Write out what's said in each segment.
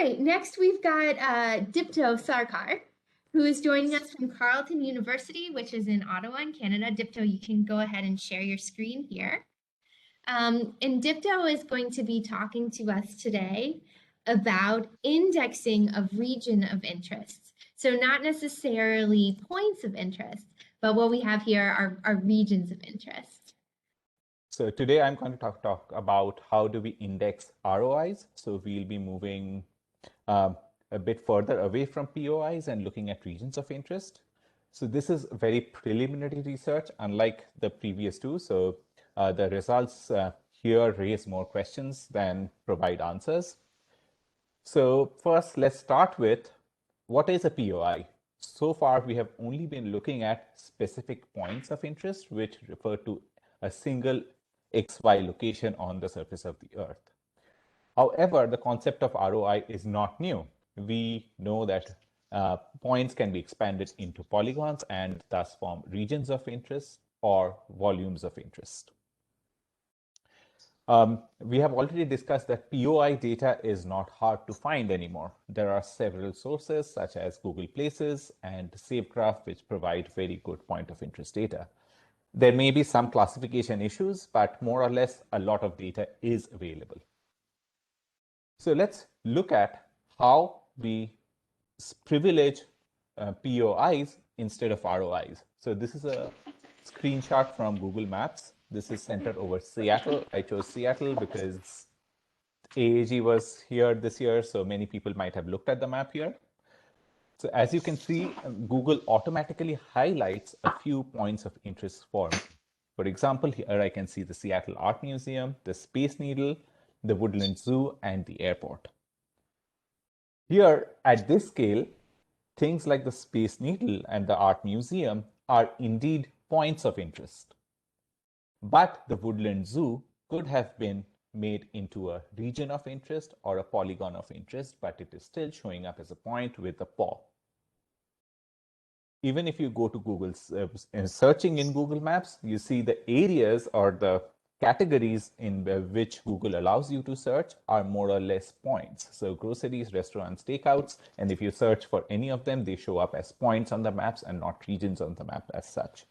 right, next we've got Dipto Sarkar, who is joining us from Carleton University, which is in Ottawa in Canada. Dipto, you can go ahead and share your screen here. And Dipto is going to be talking to us today about indexing of region of interest. So not necessarily points of interest, but what we have here are regions of interest. So today I'm going to talk about how do we index ROIs. So we'll be moving a bit further away from POIs and looking at regions of interest. So this is very preliminary research, unlike the previous two. So the results here raise more questions than provide answers. So first, let's start with what is a POI? So far, we have only been looking at specific points of interest, which refer to a single XY location on the surface of the Earth. However, the concept of ROI is not new. We know that points can be expanded into polygons and thus form regions of interest or volumes of interest. We have already discussed that POI data is not hard to find anymore. There are several sources such as Google Places and SafeGraph, which provide very good point of interest data. There may be some classification issues, but more or less a lot of data is available. So let's look at how we privilege POIs instead of ROIs. So this is a screenshot from Google Maps. This is centered over Seattle. I chose Seattle because AAG was here this year, so many people might have looked at the map here. So as you can see, Google automatically highlights a few points of interest for me. For example, here I can see the Seattle Art Museum, the Space Needle, the Woodland Zoo, and the airport. Here, at this scale, things like the Space Needle and the Art Museum are indeed points of interest. But the Woodland Zoo could have been made into a region of interest or a polygon of interest, but it is still showing up as a point with a paw. Even if you go to Google's searching in Google Maps, you see the areas or the categories in which Google allows you to search are more or less points. So groceries, restaurants, takeouts, and if you search for any of them, they show up as points on the maps and not regions on the map as such.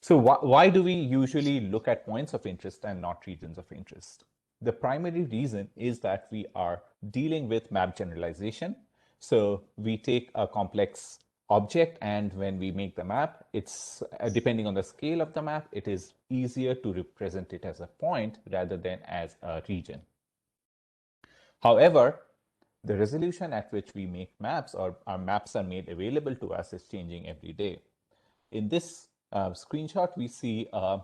So why do we usually look at points of interest and not regions of interest? The primary reason is that we are dealing with map generalization. So we take a complex object, and when we make the map, it's depending on the scale of the map, it is easier to represent it as a point rather than as a region. However, the resolution at which we make maps or our maps are made available to us is changing every day. In this screenshot, we see a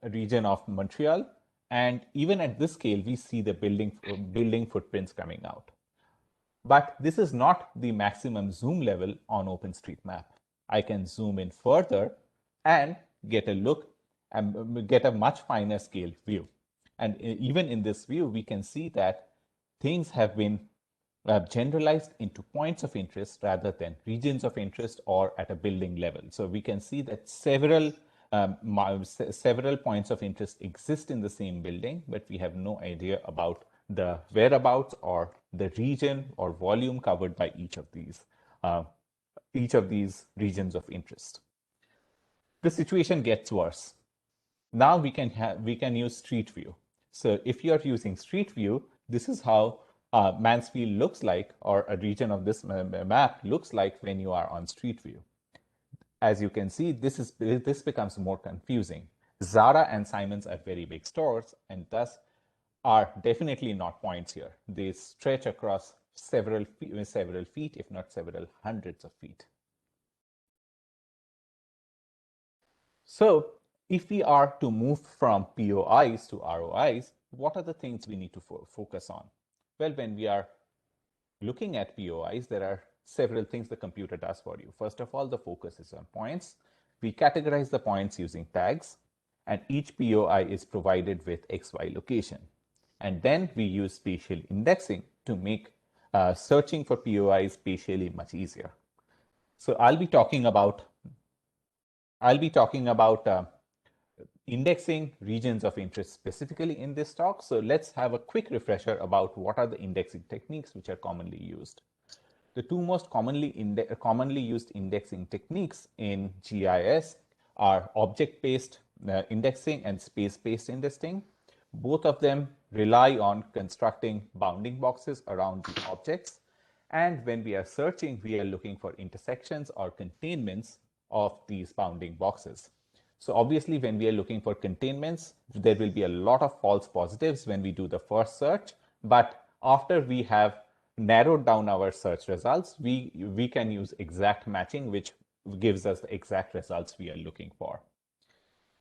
region of Montreal, and even at this scale, we see the building footprints coming out. But this is not the maximum zoom level on OpenStreetMap. I can zoom in further and get a look and get a much finer scale view. And even in this view, we can see that things have been generalized into points of interest rather than regions of interest or at a building level. So we can see that several points of interest exist in the same building, but we have no idea about the whereabouts or the region or volume covered by each of these regions of interest. The situation gets worse. Now we can use Street View. So if you are using Street View, this is how Mansfield looks like, or a region of this map looks like when you are on Street View. As you can see, this becomes more confusing. Zara and Simons are very big stores, and thus are definitely not points here. They stretch across several feet, if not several hundreds of feet. So if we are to move from POIs to ROIs, what are the things we need to focus on? Well, when we are looking at POIs, there are several things the computer does for you. First of all, the focus is on points. We categorize the points using tags, and each POI is provided with XY location. And then we use spatial indexing to make searching for POIs spatially much easier. So I'll be talking about indexing regions of interest specifically in this talk. So let's have a quick refresher about what are the indexing techniques which are commonly used. The two most commonly used indexing techniques in GIS are object-based indexing and space-based indexing. Both of them rely on constructing bounding boxes around the objects. And when we are searching, we are looking for intersections or containments of these bounding boxes. So obviously, when we are looking for containments, there will be a lot of false positives when we do the first search. But after we have narrowed down our search results, we can use exact matching, which gives us the exact results we are looking for.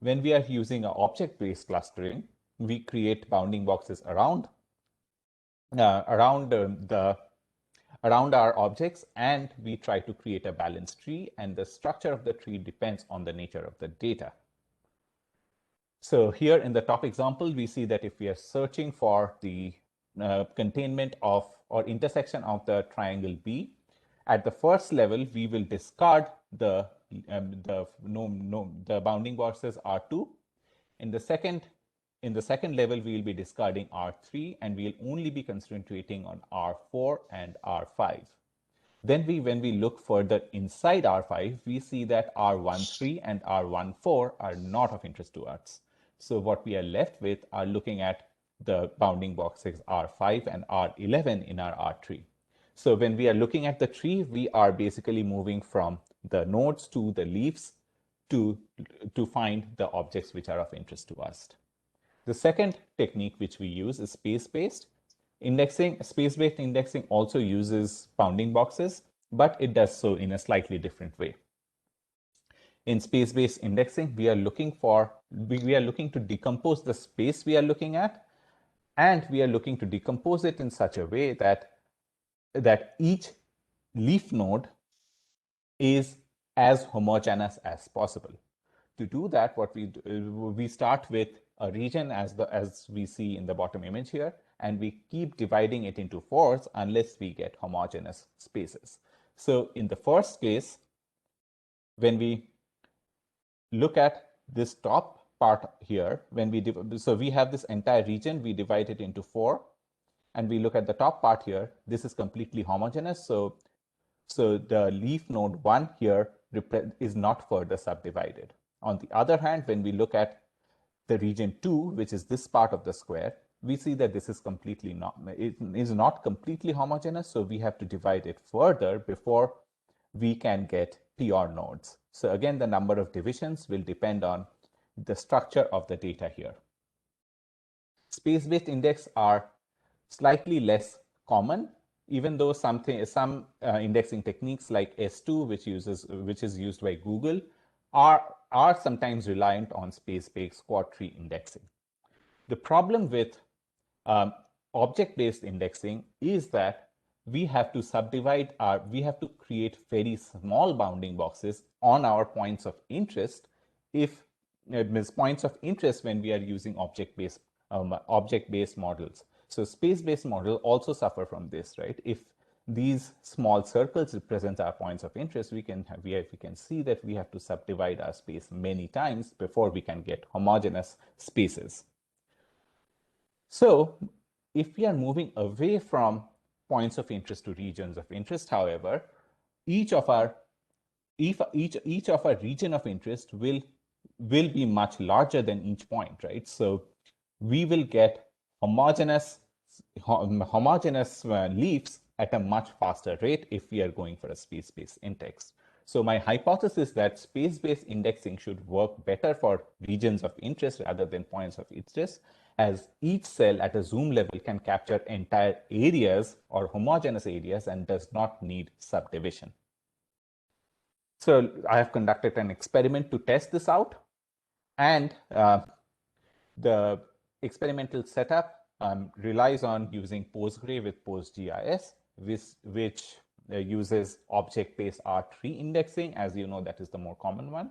When we are using an object-based clustering, we create bounding boxes around our objects, and we try to create a balanced tree, and the structure of the tree depends on the nature of the data. So here in the top example, we see that if we are searching for the containment of or intersection of the triangle B, at the first level, we will discard the bounding boxes R2. In the second level, we will be discarding R3, and we will only be concentrating on R4 and R5. Then when we look further inside R5, we see that R13 and R14 are not of interest to us. So what we are left with are looking at the bounding boxes R5 and R11 in our R3. So when we are looking at the tree, we are basically moving from the nodes to the leaves to find the objects which are of interest to us. The second technique which we use is space-based indexing. Space-based indexing also uses bounding boxes, but it does so in a slightly different way. In space-based indexing, we are looking to decompose the space we are looking at, and we are looking to decompose it in such a way that each leaf node is as homogeneous as possible. To do that, what we start with a region as we see in the bottom image here, and we keep dividing it into fours unless we get homogeneous spaces. So in the first case, when we look at this top part here, so we have this entire region, we divide it into four, and we look at the top part here, this is completely homogeneous. So the leaf node 1 here is not further subdivided. On the other hand, when we look at the region 2, which is this part of the square, we see that this is not completely homogeneous, so we have to divide it further before we can get pure nodes. So again, the number of divisions will depend on the structure of the data here. Space-based index are slightly less common, even though some indexing techniques like S2, which is used by Google, are sometimes reliant on space-based quad tree indexing. The problem with object-based indexing is that we have to create very small bounding boxes on our points of interest points of interest when we are using object-based models. So space-based model also suffer from this, right? If these small circles represent our points of interest, we can see that we have to subdivide our space many times before we can get homogeneous spaces. So if we are moving away from points of interest to regions of interest, however, each of our region of interest will be much larger than each point, right? So we will get homogeneous leaves at a much faster rate if we are going for a space-based index. So my hypothesis that space-based indexing should work better for regions of interest rather than points of interest, as each cell at a zoom level can capture entire areas or homogeneous areas and does not need subdivision. So I have conducted an experiment to test this out, and the experimental setup relies on using Postgre with PostGIS, which uses object-based R3 indexing. As you know, that is the more common one.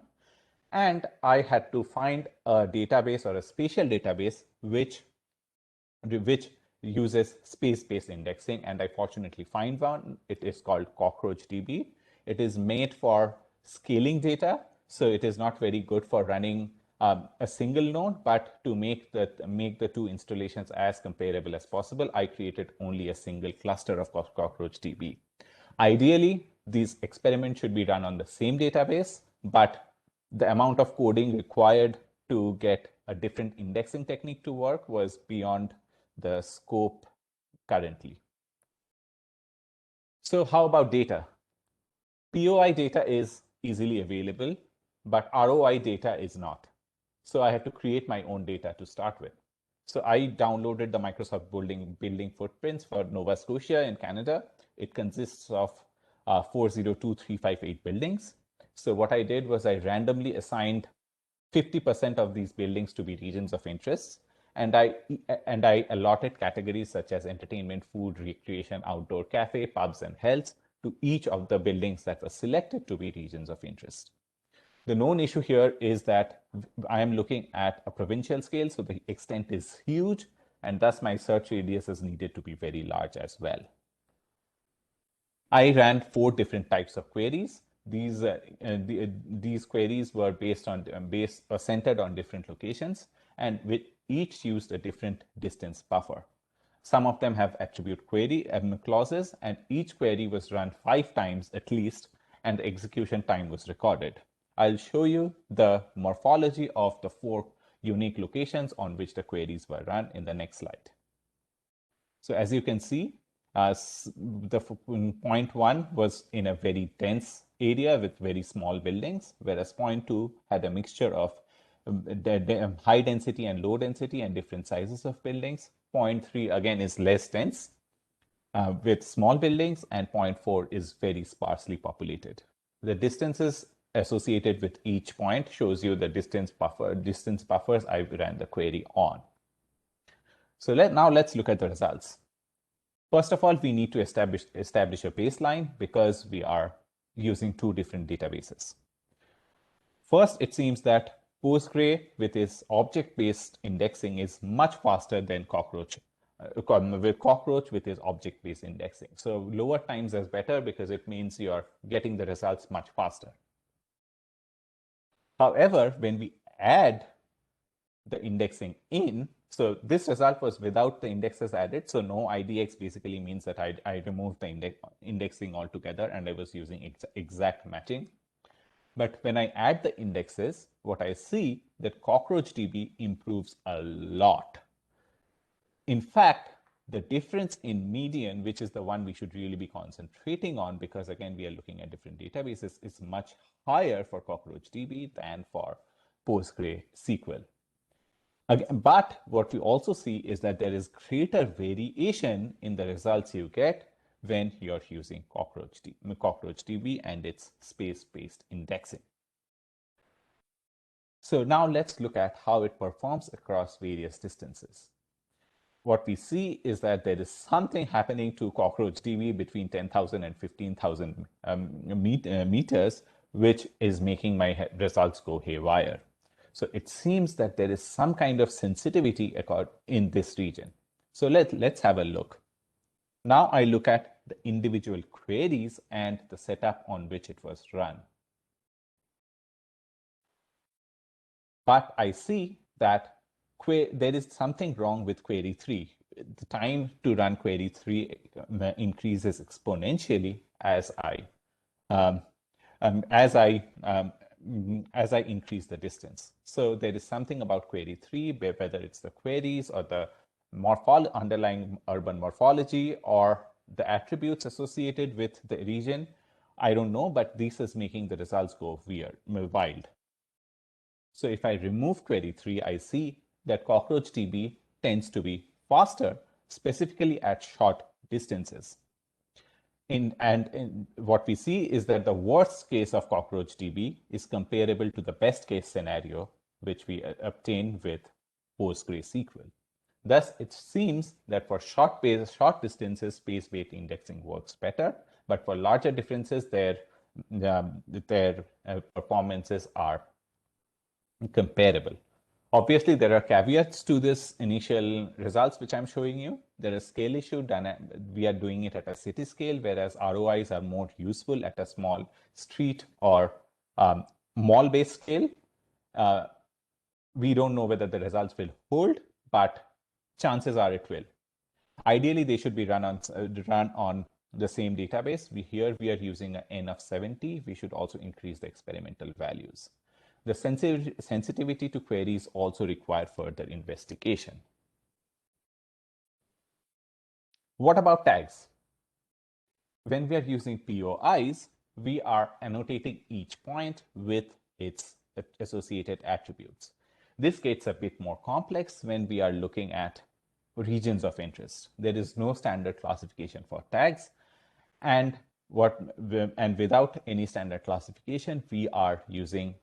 And I had to find a database or a spatial database which uses space-based indexing, and I fortunately find one. It is called CockroachDB. It is made for scaling data, so it is not very good for running a single node, but to make the two installations as comparable as possible, I created only a single cluster of CockroachDB. Ideally, these experiments should be run on the same database, but the amount of coding required to get a different indexing technique to work was beyond the scope currently. So how about data? POI data is easily available, but ROI data is not. So I had to create my own data to start with. So I downloaded the Microsoft building footprints for Nova Scotia in Canada. It consists of 402,358 buildings. So what I did was I randomly assigned 50% of these buildings to be regions of interest. And I allotted categories such as entertainment, food, recreation, outdoor cafe, pubs, and health to each of the buildings that were selected to be regions of interest. The known issue here is that I am looking at a provincial scale, so the extent is huge, and thus my search radius is needed to be very large as well. I ran 4 different types of queries. These queries were centered on different locations, and with each used a different distance buffer. Some of them have attribute query clauses, and each query was run 5 times at least, and the execution time was recorded. I'll show you the morphology of the 4 unique locations on which the queries were run in the next slide. So as you can see, the point 1 was in a very dense area with very small buildings, whereas point 2 had a mixture of high density and low density and different sizes of buildings. Point 3 again is less dense with small buildings, and point 4 is very sparsely populated. The distances associated with each point shows you the distance buffers I ran the query on. So now let's look at the results. First of all, we need to establish a baseline because we are using 2 different databases. First, it seems that Postgre with its object-based indexing is much faster than Cockroach with its object-based indexing. So lower times is better because it means you're getting the results much faster. However, when we add the indexing in, so this result was without the indexes added, so no IDX basically means that I removed the indexing altogether and I was using exact matching. But when I add the indexes, what I see that CockroachDB improves a lot. In fact, the difference in median, which is the one we should really be concentrating on, because again, we are looking at different databases, is much higher for CockroachDB than for PostgreSQL. Again, but what we also see is that there is greater variation in the results you get when you're using CockroachDB and its space-based indexing. So now let's look at how it performs across various distances. What we see is that there is something happening to CockroachDB between 10,000 and 15,000 meters, which is making my results go haywire. So it seems that there is some kind of sensitivity in this region. So let's have a look. Now I look at the individual queries and the setup on which it was run. But I see that there is something wrong with query 3. The time to run query 3 increases exponentially as I increase the distance. So there is something about query 3, whether it's the queries or the underlying urban morphology or the attributes associated with the region. I don't know, but this is making the results go wild. So if I remove query 3, I see that CockroachDB tends to be faster, specifically at short distances. And what we see is that the worst case of CockroachDB is comparable to the best case scenario, which we obtain with PostgreSQL. Thus, it seems that for short distances, space-based indexing works better, but for larger differences, their performances are comparable. Obviously, there are caveats to this initial results, which I'm showing you. There is scale issue. We are doing it at a city scale, whereas ROIs are more useful at a small street or mall-based scale. We don't know whether the results will hold, but chances are it will. Ideally, they should be run on the same database. Here we are using an N of 70. We should also increase the experimental values. The sensitivity to queries also require further investigation. What about tags? When we are using POIs, we are annotating each point with its associated attributes. This gets a bit more complex when we are looking at regions of interest. There is no standard classification for tags, and without any standard classification, we are using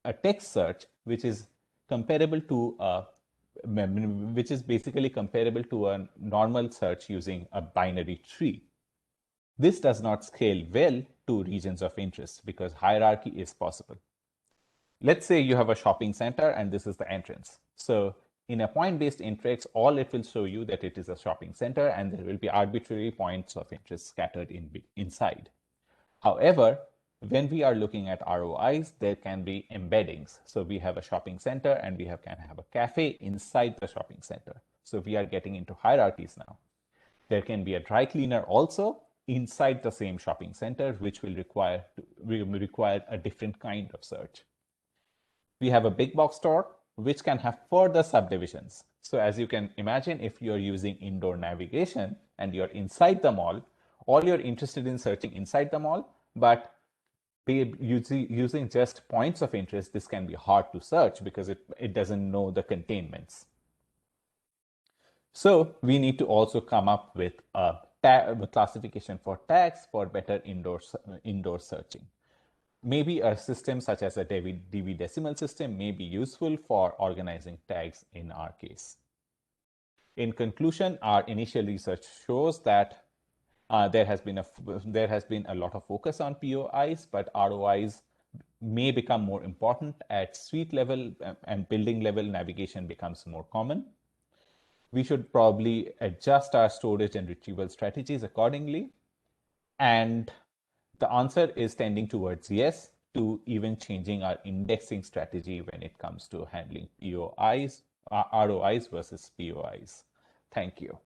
a text search which is comparable to which is basically comparable to a normal search using a binary tree. This does not scale well to regions of interest because hierarchy is possible. Let's say you have a shopping center and this is the entrance. So in a point-based index, all it will show you that it is a shopping center and there will be arbitrary points of interest scattered inside. However, when we are looking at ROIs, there can be embeddings. So we have a shopping center and can have a cafe inside the shopping center. So we are getting into hierarchies now. There can be a dry cleaner also inside the same shopping center, which will require a different kind of search. We have a big box store, which can have further subdivisions. So as you can imagine, if you're using indoor navigation and you're inside the mall, all you're interested in searching inside the mall, but using just points of interest, this can be hard to search because it doesn't know the containments. So we need to also come up with a classification for tags for better indoor searching. Maybe a system such as a DB decimal system may be useful for organizing tags in our case. In conclusion, our initial research shows that there has been a lot of focus on POIs, but ROIs may become more important at suite level, and building level navigation becomes more common. We should probably adjust our storage and retrieval strategies accordingly. And the answer is tending towards yes, to even changing our indexing strategy when it comes to handling ROIs versus POIs. Thank you.